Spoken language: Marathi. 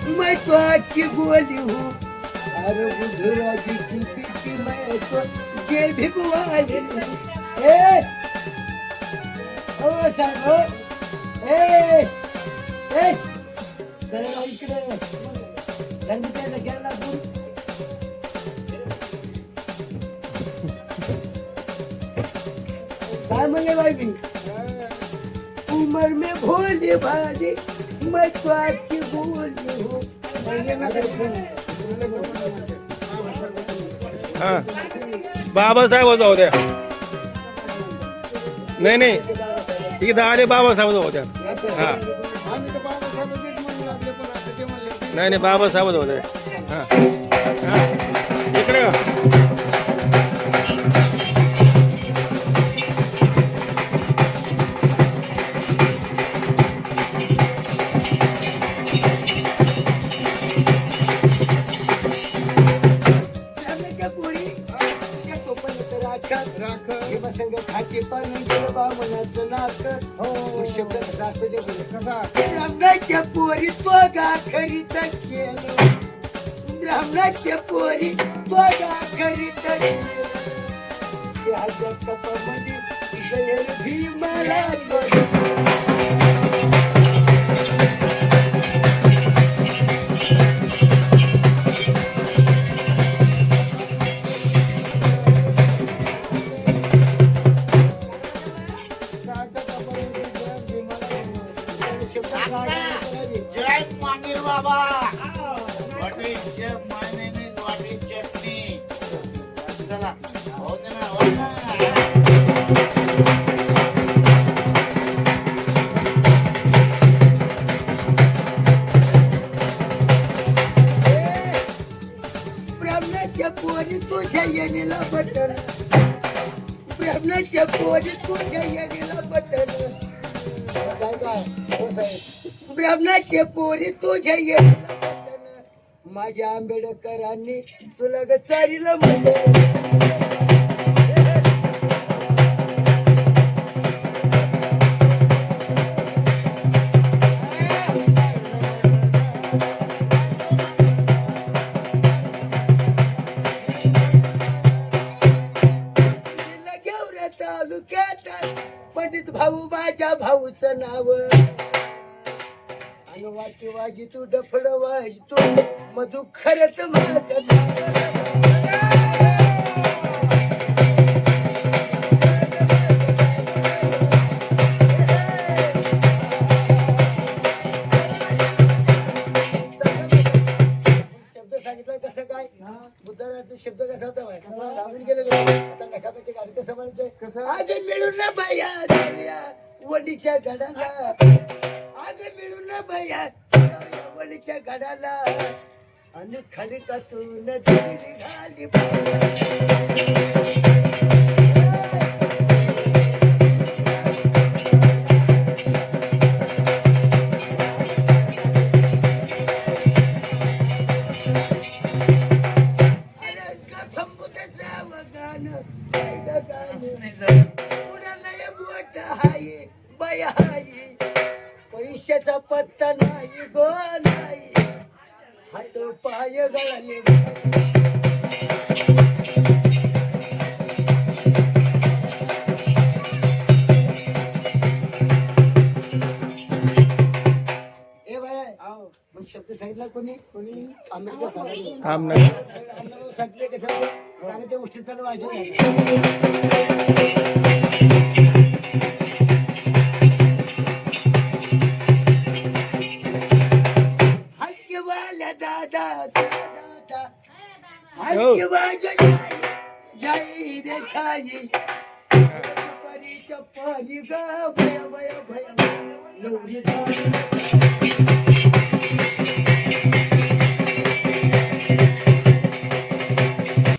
मैं तो की गोली हूँ अरे बुधराजी की पीती मैं तो ये भी बुआली हूँ ए ओ सागो ए ए जरा इकडे संगीताला गेला तू काय म्हणले बाई मी उमर में भोले भाले मैं तो आपकी बोली हूँ हा बाबासाहेब होत्या नाही नाही ठीक आहे बाबासाहेब होत्या हा नाही नाही बाबासाहेब होते हा हा इकडे संग खाते पण बामणाचं नाक हो शब्द कसा असतो ते कसा ब्राह्मणाच्या पोरी तो गा खरीत केलं ब्राह्मणाच्या पोरी तो गा खरीत ह्याच्या कपामध्ये गैर भीमाला जय मांगीर बाबा what is chef my name is what is chutney चला हो ना ब्राह्मणाच्या पोरी तुझ्या येणीला बटन ब्राह्मणाच्या पोरी तुझ्या येणीला बटन काय काय हो साहेब ब्राह्मणाचे पोरी तुझ्या येणीला बटन माझ्या आंबेडकरांनी तुला ग चारीला म्हणलं तालुक्यात पंडित भाऊ माझ्या भाऊचं नाव आणि वाटी वाजी तू डफड वाजी तू मधु खरत माझं नाव शब्द सांगितलं कसं काय बुद्धाचा शब्द कसा होता सांगून गेलं आता नखापती गाडी कसं म्हणते आज मिळून ना बाया जाऊया वडीच्या गडाला आज मिळून ना बाया जाऊया वडीच्या गडाला आणि खडकातून निघाली पैशाचा पत्ता नाही गो नाही हात पाय गळाले ए बाय मग शब्द सांगितला कोणी कोणी आंबेडकर सांगितले कसं सांगितले गोष्टी चालू वाजू दादा दादा जय रे छाई परी चप्पली ग भय भय भय लवरी